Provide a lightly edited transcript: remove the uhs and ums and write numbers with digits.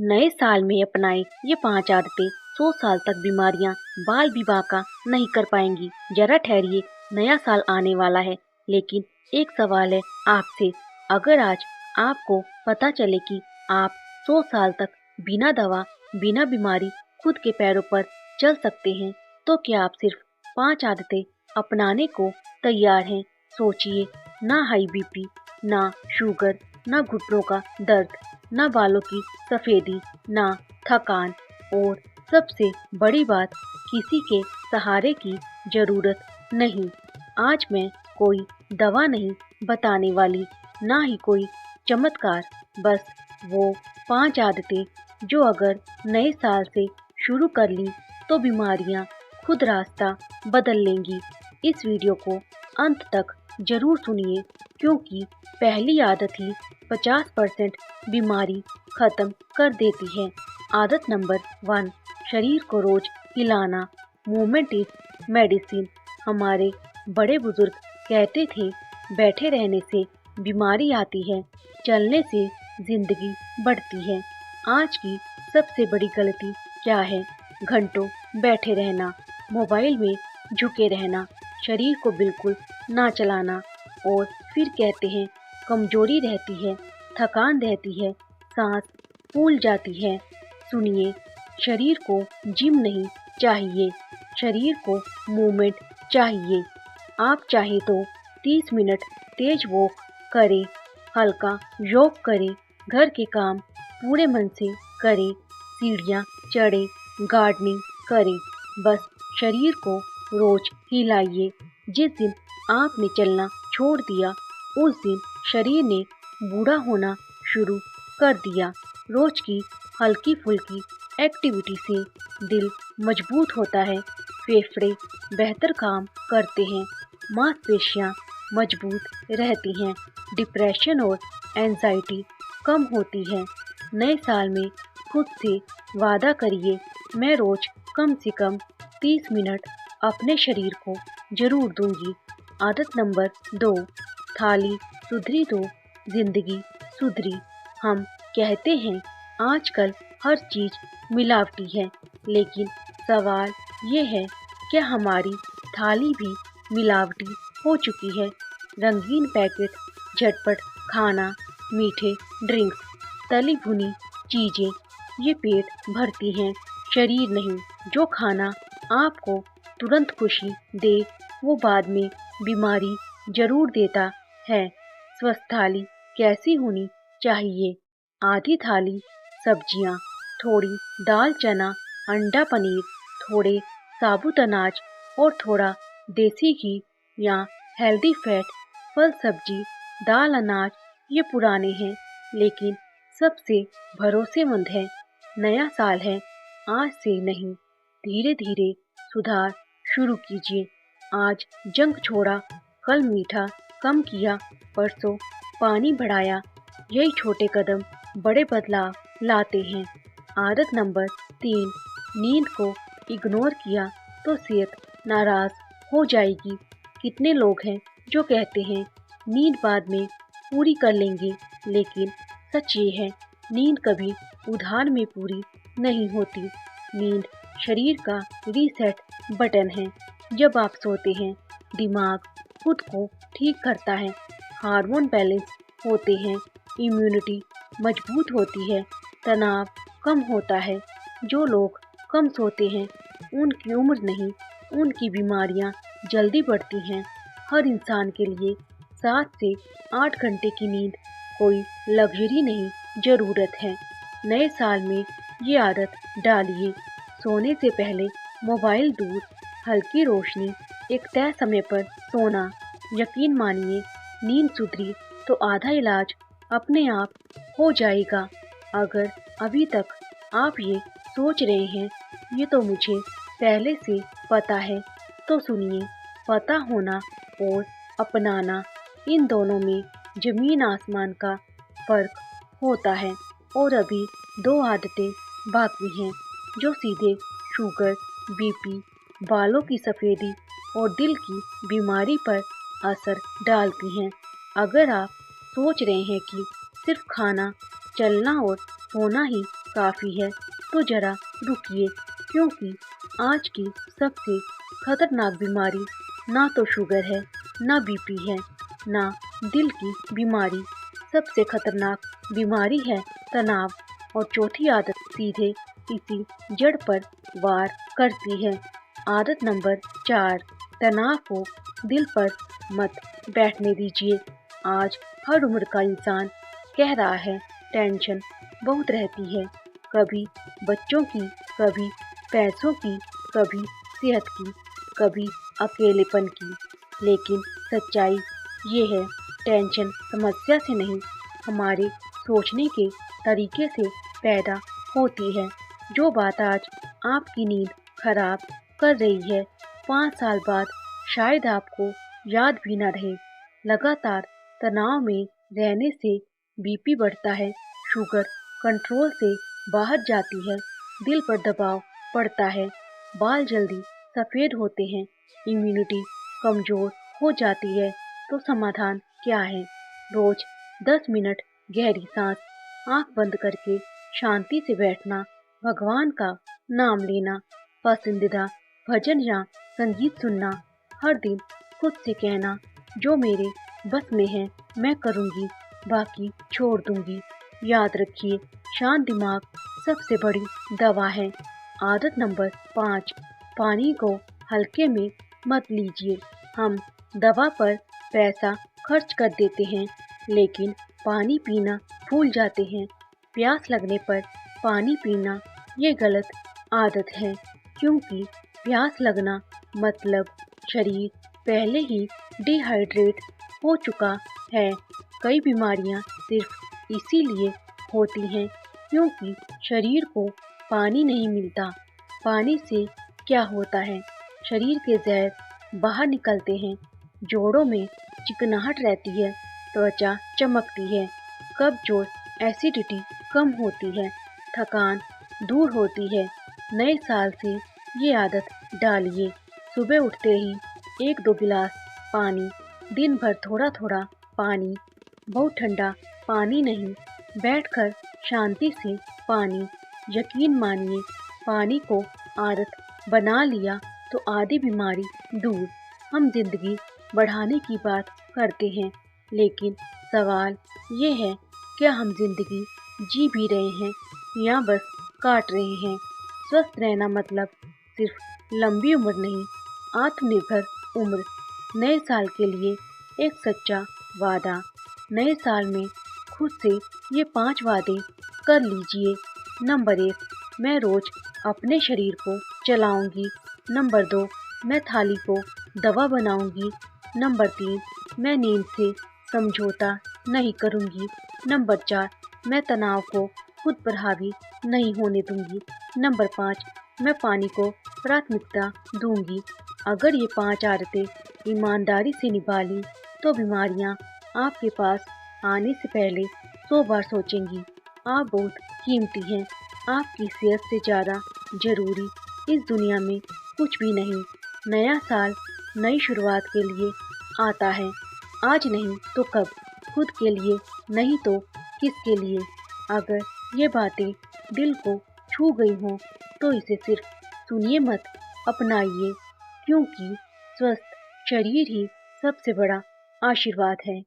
नए साल में अपनाए ये 5 आदतें 100 साल तक बीमारियां बाल विवाह का नहीं कर पाएंगी। जरा ठहरिए, नया साल आने वाला है, लेकिन एक सवाल है आपसे। अगर आज आपको पता चले कि आप 100 साल तक बिना दवा, बिना बीमारी खुद के पैरों पर चल सकते हैं, तो क्या आप सिर्फ 5 आदतें अपनाने को तैयार हैं? सोचिए, ना हाई बीपी, ना शुगर, ना घुटनों का दर्द, ना बालों की सफेदी, ना थकान, और सबसे बड़ी बात, किसी के सहारे की जरूरत नहीं। आज मैं कोई दवा नहीं बताने वाली, ना ही कोई चमत्कार, बस वो 5 आदतें जो अगर नए साल से शुरू कर ली तो बीमारियां खुद रास्ता बदल लेंगी। इस वीडियो को अंत तक जरूर सुनिए, क्योंकि पहली आदत ही 50% बीमारी खत्म कर देती है। आदत नंबर 1, शरीर को रोज हिलाना। Movement is medicine. हमारे बड़े बुजुर्ग कहते थे, बैठे रहने से बीमारी आती है, चलने से जिंदगी बढ़ती है। आज की सबसे बड़ी गलती क्या है? घंटों बैठे रहना, मोबाइल में झुके रहना, शरीर को बिल्कुल ना चलाना, और फिर कहते हैं कमजोरी रहती है, थकान रहती है, सांस फूल जाती है। सुनिए, शरीर को जिम नहीं चाहिए, शरीर को मूवमेंट चाहिए। आप चाहे तो 30 मिनट तेज वॉक करें, हल्का योग करें, घर के काम पूरे मन से करें, सीढ़ियाँ चढ़े, गार्डनिंग करें, बस शरीर को रोज हिलाइए। जिस दिन आपने चलना छोड़ दिया, उस दिन शरीर ने बूढ़ा होना शुरू कर दिया। रोज की हल्की फुल्की एक्टिविटी से दिल मजबूत होता है, फेफड़े बेहतर काम करते हैं, मांसपेशियां मजबूत रहती हैं, डिप्रेशन और एंजाइटी कम होती है। नए साल में खुद से वादा करिए, मैं रोज कम से कम 30 मिनट अपने शरीर को जरूर दूंगी। आदत नंबर 2, थाली सुधरी तो जिंदगी सुधरी। हम कहते हैं आजकल हर चीज मिलावटी है, लेकिन सवाल ये है, क्या हमारी थाली भी मिलावटी हो चुकी है? रंगीन पैकेट, झटपट खाना, मीठे ड्रिंक्स, तली भुनी चीजें, ये पेट भरती हैं, शरीर नहीं। जो खाना आपको तुरंत खुशी दे, वो बाद में बीमारी जरूर देता है। स्वस्थ थाली कैसी होनी चाहिए? आधी थाली सब्जियां, थोड़ी दाल चना, अंडा पनीर, थोड़े साबुत अनाज और थोड़ा देसी घी या हेल्दी फैट। फल सब्जी, दाल अनाज ये पुराने हैं, लेकिन सबसे भरोसेमंद है। नया साल है, आज से नहीं, धीरे धीरे सुधार शुरू कीजिए। आज जंक छोड़ा, कल मीठा कम किया, परसों पानी बढ़ाया। यही छोटे कदम बड़े बदलाव लाते हैं। आदत नंबर 3, नींद को इग्नोर किया तो सेहत नाराज हो जाएगी। कितने लोग हैं जो कहते हैं नींद बाद में पूरी कर लेंगे, लेकिन सच ये है, नींद कभी उधार में पूरी नहीं होती। नींद शरीर का रीसेट बटन है। जब आप सोते हैं, दिमाग खुद को ठीक करता है, हार्मोन बैलेंस होते हैं, इम्यूनिटी मजबूत होती है, तनाव कम होता है। जो लोग कम सोते हैं, उनकी उम्र नहीं, उनकी बीमारियां जल्दी बढ़ती हैं। हर इंसान के लिए 7 से 8 घंटे की नींद कोई लग्जरी नहीं, जरूरत है। नए साल में ये आदत डालिए, सोने से पहले मोबाइल दूर, हल्की रोशनी, एक तय समय पर सोना। यकीन मानिए, नींद सुधरी तो आधा इलाज अपने आप हो जाएगा। अगर अभी तक आप ये सोच रहे हैं, ये तो मुझे पहले से पता है, तो सुनिए, पता होना और अपनाना, इन दोनों में जमीन आसमान का फर्क होता है। और अभी 2 आदतें बाकी हैं, जो सीधे शुगर, बीपी, बालों की सफेदी और दिल की बीमारी पर असर डालती हैं। अगर आप सोच रहे हैं कि सिर्फ खाना, चलना और सोना ही काफ़ी है, तो जरा रुकिए, क्योंकि आज की सबसे खतरनाक बीमारी ना तो शुगर है, ना बीपी है, ना दिल की बीमारी। सबसे खतरनाक बीमारी है तनाव, और चौथी आदत सीधे इसी जड़ पर वार करती है। आदत नंबर 4, तनाव को दिल पर मत बैठने दीजिए। आज हर उम्र का इंसान कह रहा है टेंशन बहुत रहती है, कभी बच्चों की, कभी पैसों की, कभी सेहत की, कभी अकेलेपन की। लेकिन सच्चाई ये है, टेंशन समस्या से नहीं, हमारे सोचने के तरीके से पैदा होती है। जो बात आज आपकी नींद खराब कर रही है, 5 साल बाद शायद आपको याद भी न रहे। लगातार तनाव में रहने से बीपी बढ़ता है, शुगर कंट्रोल से बाहर जाती है, दिल पर दबाव पड़ता है, बाल जल्दी सफ़ेद होते हैं, इम्यूनिटी कमज़ोर हो जाती है। तो समाधान क्या है? रोज़ 10 मिनट गहरी सांस, आँख बंद करके शांति से बैठना, भगवान का नाम लेना, पसंदीदा भजन या संगीत सुनना, हर दिन खुद से कहना जो मेरे बस में है मैं करूँगी, बाकी छोड़ दूँगी। याद रखिए, शांत दिमाग सबसे बड़ी दवा है। आदत नंबर 5, पानी को हल्के में मत लीजिए। हम दवा पर पैसा खर्च कर देते हैं, लेकिन पानी पीना भूल जाते हैं। प्यास लगने पर पानी पीना ये गलत आदत है, क्योंकि प्यास लगना मतलब शरीर पहले ही डिहाइड्रेट हो चुका है। कई बीमारियां सिर्फ इसीलिए होती हैं क्योंकि शरीर को पानी नहीं मिलता। पानी से क्या होता है? शरीर के जहर बाहर निकलते हैं, जोड़ों में चिकनाहट रहती है, त्वचा चमकती है, कब्ज और एसिडिटी कम होती है, थकान दूर होती है। नए साल से ये आदत डालिए, सुबह उठते ही 1-2 गिलास पानी, दिन भर थोड़ा थोड़ा पानी, बहुत ठंडा पानी नहीं, बैठकर शांति से पानी। यकीन मानिए, पानी को आदत बना लिया तो आधी बीमारी दूर। हम जिंदगी बढ़ाने की बात करते हैं, लेकिन सवाल ये है, क्या हम जिंदगी जी भी रहे हैं या बस काट रहे हैं? स्वस्थ रहना मतलब सिर्फ लंबी उम्र नहीं, आत्मनिर्भर उम्र। नए साल के लिए एक सच्चा वादा। नए साल में खुद से ये 5 वादे कर लीजिए। नंबर 1, मैं रोज अपने शरीर को चलाऊंगी। नंबर 2, मैं थाली को दवा बनाऊंगी। नंबर 3, मैं नींद से समझौता नहीं करूंगी। नंबर 4, मैं तनाव को खुद पर हावी नहीं होने दूंगी। नंबर 5, मैं पानी को प्राथमिकता दूंगी। अगर ये 5 आदतें ईमानदारी से निभा ली, तो बीमारियां आपके पास आने से पहले 100 बार सोचेंगी। आप बहुत कीमती हैं। आपकी सेहत से ज़्यादा ज़रूरी इस दुनिया में कुछ भी नहीं। नया साल नई शुरुआत के लिए आता है। आज नहीं तो कब? खुद के लिए नहीं तो किसके लिए? अगर ये बातें दिल को छू गई हों, तो इसे सिर्फ सुनिए मत, अपनाइए, क्योंकि स्वस्थ शरीर ही सबसे बड़ा आशीर्वाद है।